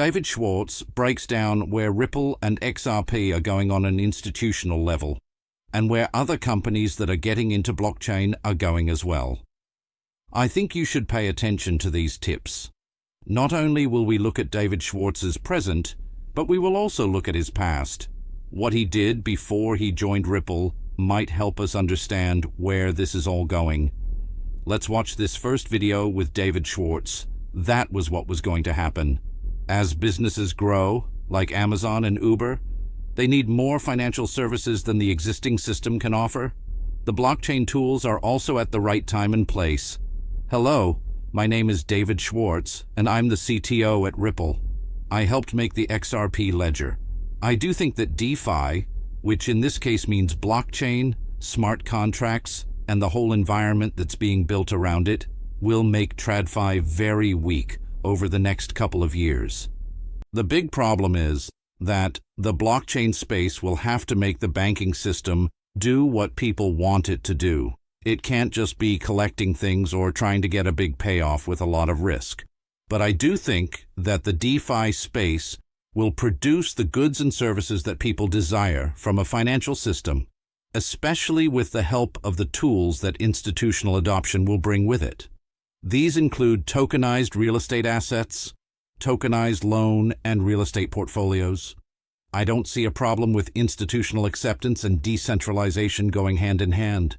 David Schwartz breaks down where Ripple and XRP are going on an institutional level, and where other companies that are getting into blockchain are going as well. I think you should pay attention to these tips. Not only will we look at David Schwartz's present, but we will also look at his past. What he did before he joined Ripple might help us understand where this is all going. Let's watch this first video with David Schwartz. That was what was going to happen. As businesses grow, like Amazon and Uber, they need more financial services than the existing system can offer. The blockchain tools are also at the right time and place. Hello, my name is David Schwartz, and I'm the CTO at Ripple. I helped make the XRP ledger. I do think that DeFi, which in this case means blockchain, smart contracts, and the whole environment that's being built around it, will make TradFi very weak over the next couple of years. The big problem is that the blockchain space will have to make the banking system do what people want it to do. It can't just be collecting things or trying to get a big payoff with a lot of risk. But I do think that the DeFi space will produce the goods and services that people desire from a financial system, especially with the help of the tools that institutional adoption will bring with it. These include tokenized real estate assets, tokenized loan and real estate portfolios. I don't see a problem with institutional acceptance and decentralization going hand in hand.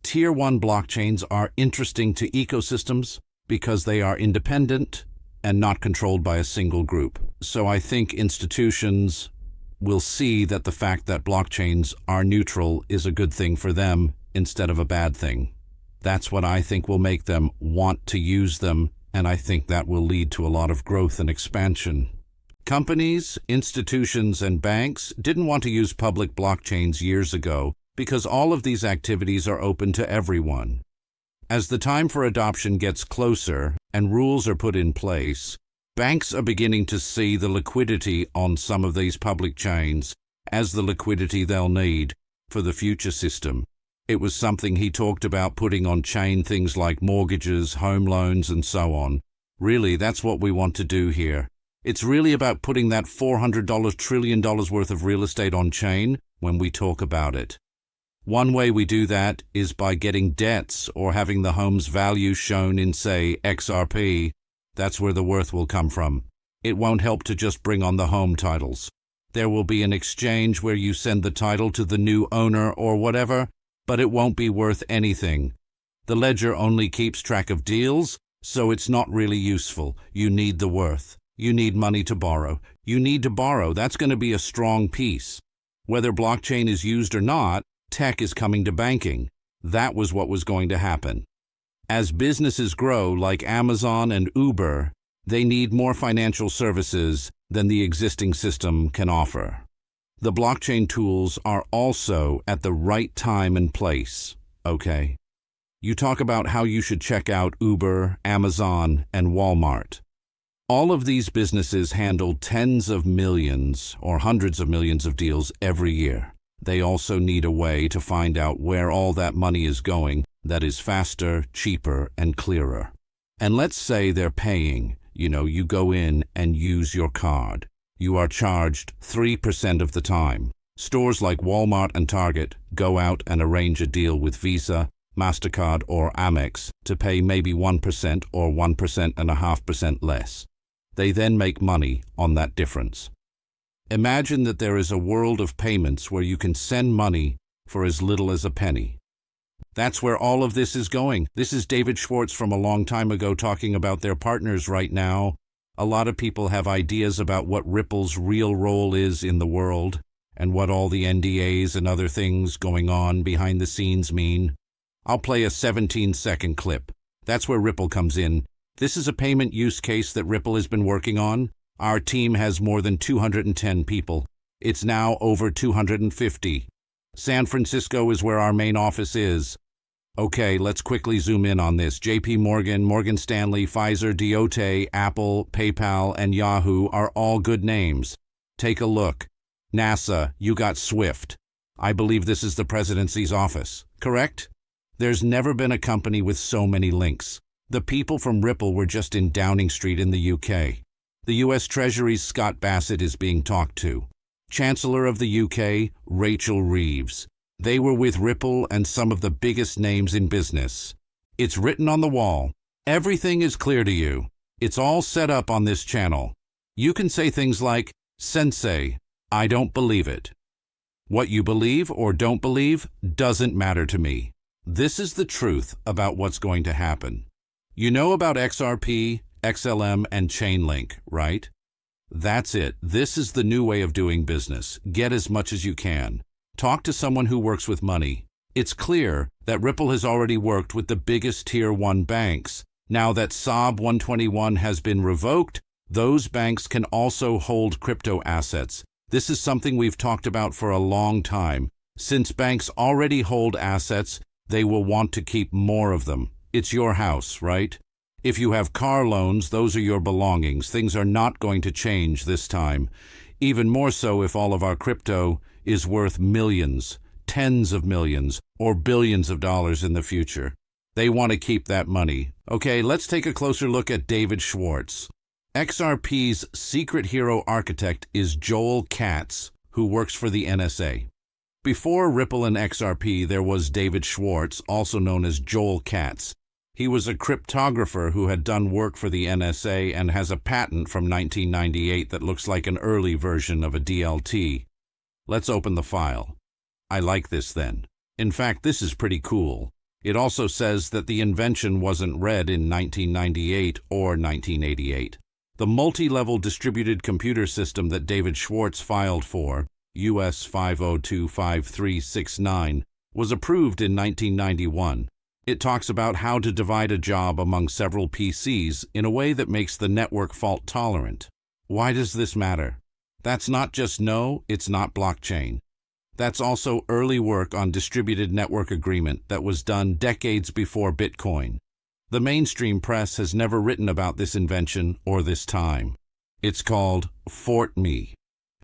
Tier 1 blockchains are interesting to ecosystems because they are independent and not controlled by a single group. So I think institutions will see that the fact that blockchains are neutral is a good thing for them instead of a bad thing. That's what I think will make them want to use them, and I think that will lead to a lot of growth and expansion. Companies, institutions, and banks didn't want to use public blockchains years ago because all of these activities are open to everyone. As the time for adoption gets closer and rules are put in place, banks are beginning to see the liquidity on some of these public chains as the liquidity they'll need for the future system. It was something he talked about, putting on chain things like mortgages, home loans, and so on. Really, that's what we want to do here. It's really about putting that $400 trillion worth of real estate on chain when we talk about it. One way we do that is by getting debts or having the home's value shown in, say, XRP. That's where the worth will come from. It won't help to just bring on the home titles. There will be an exchange where you send the title to the new owner or whatever, but it won't be worth anything. The ledger only keeps track of deals, so it's not really useful. You need the worth. You need money to borrow. You need to borrow. That's going to be a strong piece. Whether blockchain is used or not, tech is coming to banking. That was what was going to happen. As businesses grow, like Amazon and Uber, they need more financial services than the existing system can offer. The blockchain tools are also at the right time and place, okay? You talk about how you should check out Uber, Amazon, and Walmart. All of these businesses handle tens of millions or hundreds of millions of deals every year. They also need a way to find out where all that money is going that is faster, cheaper, and clearer. And let's say they're paying. You go in and use your card. You are charged 3% of the time. Stores like Walmart and Target go out and arrange a deal with Visa, MasterCard, or Amex to pay maybe 1% or 1.5% less. They then make money on that difference. Imagine that there is a world of payments where you can send money for as little as a penny. That's where all of this is going. This is David Schwartz from a long time ago talking about their partners right now. A lot of people have ideas about what Ripple's real role is in the world and what all the NDAs and other things going on behind the scenes mean. I'll play a 17-second clip. That's where Ripple comes in. This is a payment use case that Ripple has been working on. Our team has more than 210 people. It's now over 250. San Francisco is where our main office is. Okay, let's quickly zoom in on this. JP Morgan, Morgan Stanley, Pfizer, Deote, Apple, PayPal, and Yahoo are all good names. Take a look. NASA, you got Swift. I believe this is the presidency's office, correct? There's never been a company with so many links. The people from Ripple were just in Downing Street in the UK. The US Treasury's Scott Bassett is being talked to. Chancellor of the UK, Rachel Reeves. They were with Ripple and some of the biggest names in business. It's written on the wall. Everything is clear to you. It's all set up on this channel. You can say things like, "Sensei, I don't believe it." What you believe or don't believe doesn't matter to me. This is the truth about what's going to happen. You know about XRP, XLM, and Chainlink, right? That's it. This is the new way of doing business. Get as much as you can. Talk to someone who works with money. It's clear that Ripple has already worked with the biggest Tier 1 banks. Now that SOB 121 has been revoked, those banks can also hold crypto assets. This is something we've talked about for a long time. Since banks already hold assets, they will want to keep more of them. It's your house, right? If you have car loans, those are your belongings. Things are not going to change this time. Even more so if all of our crypto is worth millions, tens of millions, or billions of dollars in the future. They want to keep that money. Okay, let's take a closer look at David Schwartz. XRP's secret hero architect is Joel Katz, who works for the NSA. Before Ripple and XRP, there was David Schwartz, also known as Joel Katz. He was a cryptographer who had done work for the NSA and has a patent from 1998 that looks like an early version of a DLT. Let's open the file. I like this then. In fact, this is pretty cool. It also says that the invention wasn't read in 1998 or 1988. The multi-level distributed computer system that David Schwartz filed for, US 5025369, was approved in 1991. It talks about how to divide a job among several PCs in a way that makes the network fault tolerant. Why does this matter? That's not just it's not blockchain. That's also early work on distributed network agreement that was done decades before Bitcoin. The mainstream press has never written about this invention or this time. It's called Fort Me.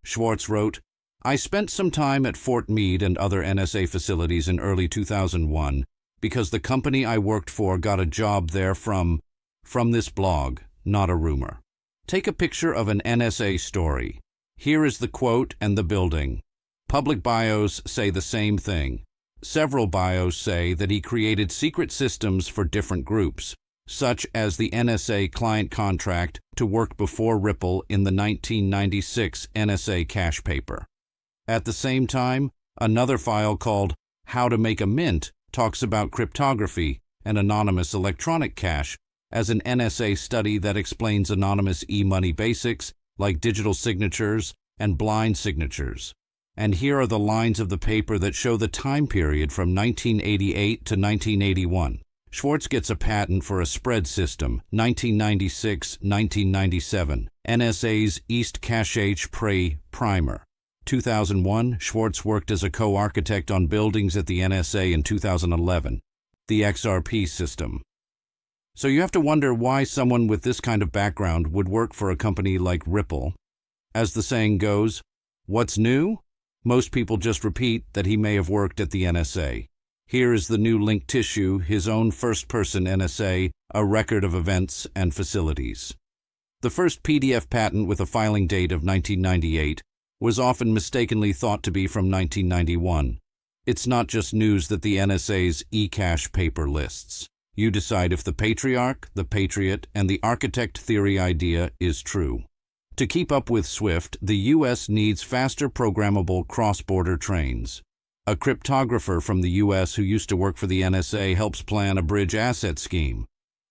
Schwartz wrote, "I spent some time at Fort Meade and other NSA facilities in early 2001 because the company I worked for got a job there from this blog, not a rumor." Take a picture of an NSA story. Here is the quote and the building. Public bios say the same thing. Several bios say that he created secret systems for different groups, such as the NSA client contract to work before Ripple in the 1996 NSA cash paper. At the same time, another file called How to Make a Mint talks about cryptography and anonymous electronic cash as an NSA study that explains anonymous e-money basics like digital signatures and blind signatures. And here are the lines of the paper that show the time period from 1988 to 1981. Schwartz gets a patent for a spread system, 1996-1997, NSA's East Cache Prey Primer. 2001, Schwartz worked as a co-architect on buildings at the NSA in 2011, the XRP system. So you have to wonder why someone with this kind of background would work for a company like Ripple. As the saying goes, what's new? Most people just repeat that he may have worked at the NSA. Here is the new link tissue, his own first-person NSA, a record of events and facilities. The first PDF patent with a filing date of 1998 was often mistakenly thought to be from 1991. It's not just news that the NSA's eCash paper lists. You decide if the Patriarch, the Patriot, and the Architect theory idea is true. To keep up with SWIFT, the U.S. needs faster programmable cross-border trains. A cryptographer from the U.S. who used to work for the NSA helps plan a bridge asset scheme.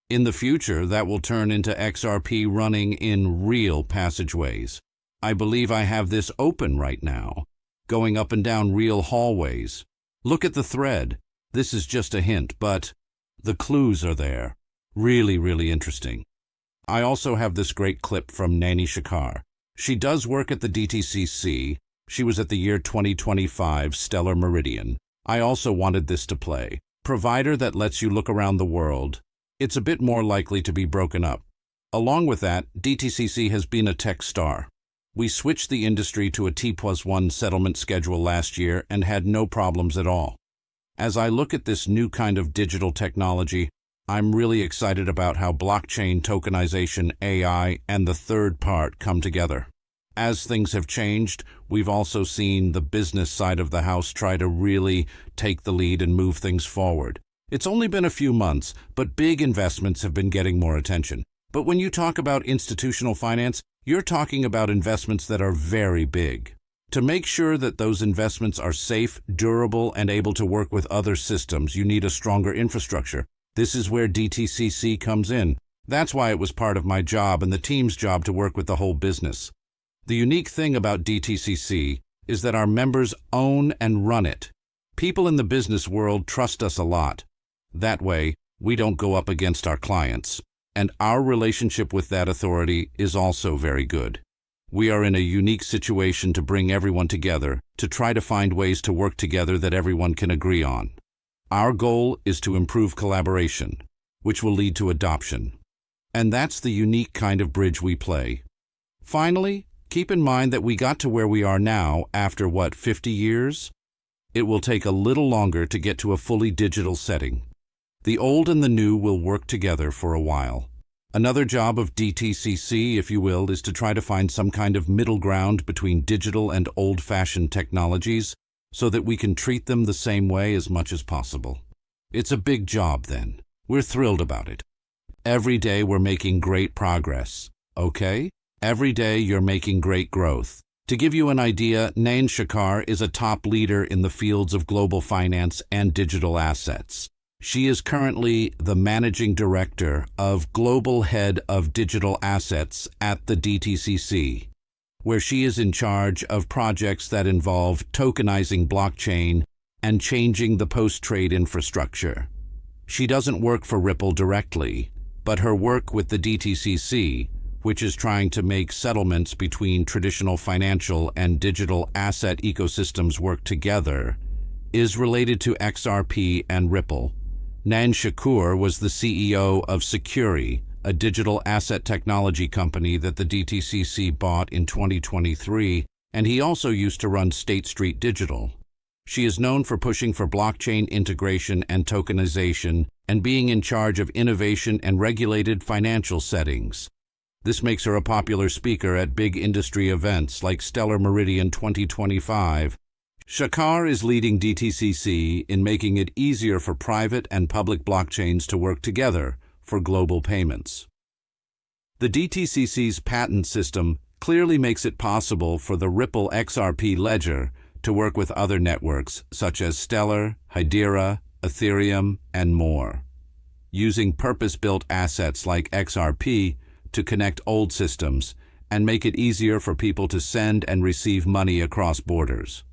In the future, that will turn into XRP running in real passageways. I believe I have this open right now, going up and down real hallways. Look at the thread. This is just a hint, but the clues are there. Really, really interesting. I also have this great clip from Nani Shakar. She does work at the DTCC. She was at the year 2025 Stellar Meridian. I also wanted this to play. Provider that lets you look around the world. It's a bit more likely to be broken up. Along with that, DTCC has been a tech star. We switched the industry to a T+1 settlement schedule last year and had no problems at all. As I look at this new kind of digital technology, I'm really excited about how blockchain, tokenization, AI, and the third part come together. As things have changed, we've also seen the business side of the house try to really take the lead and move things forward. It's only been a few months, but big investments have been getting more attention. But when you talk about institutional finance, you're talking about investments that are very big. To make sure that those investments are safe, durable, and able to work with other systems, you need a stronger infrastructure. This is where DTCC comes in. That's why it was part of my job and the team's job to work with the whole business. The unique thing about DTCC is that our members own and run it. People in the business world trust us a lot. That way, we don't go up against our clients. And our relationship with that authority is also very good. We are in a unique situation to bring everyone together, to try to find ways to work together that everyone can agree on. Our goal is to improve collaboration, which will lead to adoption. And that's the unique kind of bridge we play. Finally, keep in mind that we got to where we are now after, 50 years? It will take a little longer to get to a fully digital setting. The old and the new will work together for a while. Another job of DTCC, if you will, is to try to find some kind of middle ground between digital and old-fashioned technologies so that we can treat them the same way as much as possible. It's a big job then. We're thrilled about it. Every day we're making great progress, okay? Every day you're making great growth. To give you an idea, Nain Shakar is a top leader in the fields of global finance and digital assets. She is currently the Managing Director of Global Head of Digital Assets at the DTCC, where she is in charge of projects that involve tokenizing blockchain and changing the post-trade infrastructure. She doesn't work for Ripple directly, but her work with the DTCC, which is trying to make settlements between traditional financial and digital asset ecosystems work together, is related to XRP and Ripple. Nain Shakar was the CEO of Securi, a digital asset technology company that the DTCC bought in 2023, and he also used to run State Street Digital. She is known for pushing for blockchain integration and tokenization and being in charge of innovation and regulated financial settings. This makes her a popular speaker at big industry events like Stellar Meridian 2025. Shakar is leading DTCC in making it easier for private and public blockchains to work together for global payments. The DTCC's patent system clearly makes it possible for the Ripple XRP ledger to work with other networks such as Stellar, Hedera, Ethereum, and more, using purpose-built assets like XRP to connect old systems and make it easier for people to send and receive money across borders.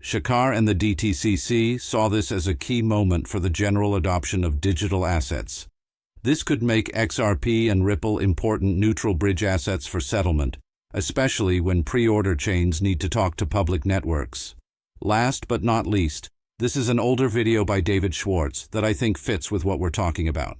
Shakar and the DTCC saw this as a key moment for the general adoption of digital assets. This could make XRP and Ripple important neutral bridge assets for settlement, especially when pre-order chains need to talk to public networks. Last but not least, this is an older video by David SCHWARTZ that I think fits with what we're talking about.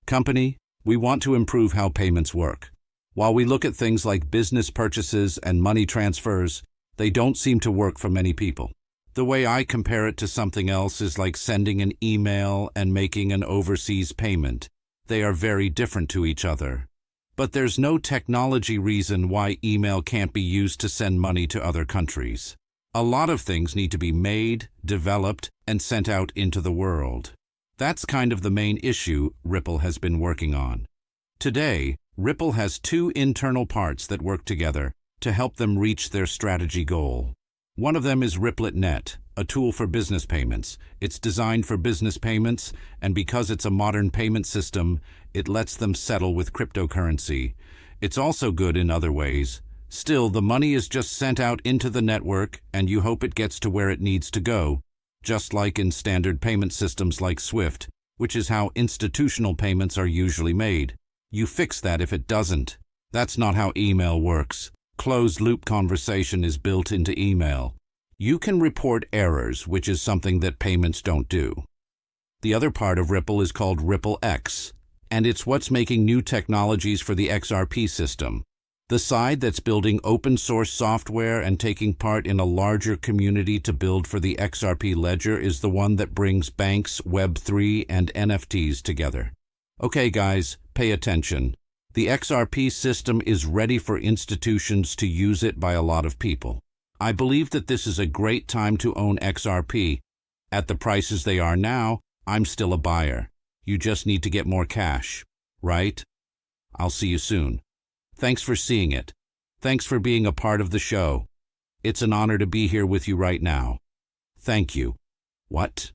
Company, we want to improve how payments work. While we look at things like business purchases and money transfers, they don't seem to work for many people. The way I compare it to something else is like sending an email and making an overseas payment. They are very different to each other. But there's no technology reason why email can't be used to send money to other countries. A lot of things need to be made, developed, and sent out into the world. That's kind of the main issue Ripple has been working on. Today, Ripple has two internal parts that work together to help them reach their strategy goal. One of them is RippleNet, a tool for business payments. It's designed for business payments, and because it's a modern payment system, it lets them settle with cryptocurrency. It's also good in other ways. Still, the money is just sent out into the network, and you hope it gets to where it needs to go, just like in standard payment systems like SWIFT, which is how institutional payments are usually made. You fix that if it doesn't. That's not how email works. Closed-loop conversation is built into email. You can report errors, which is something that payments don't do. The other part of Ripple is called RippleX, and it's what's making new technologies for the XRP system. The side that's building open source software and taking part in a larger community to build for the XRP ledger is the one that brings banks, Web3, and NFTs together. Okay guys, pay attention. The XRP system is ready for institutions to use it by a lot of people. I believe that this is a great time to own XRP. At the prices they are now, I'm still a buyer. You just need to get more cash, right? I'll see you soon. Thanks for seeing it. Thanks for being a part of the show. It's an honor to be here with you right now. Thank you. What?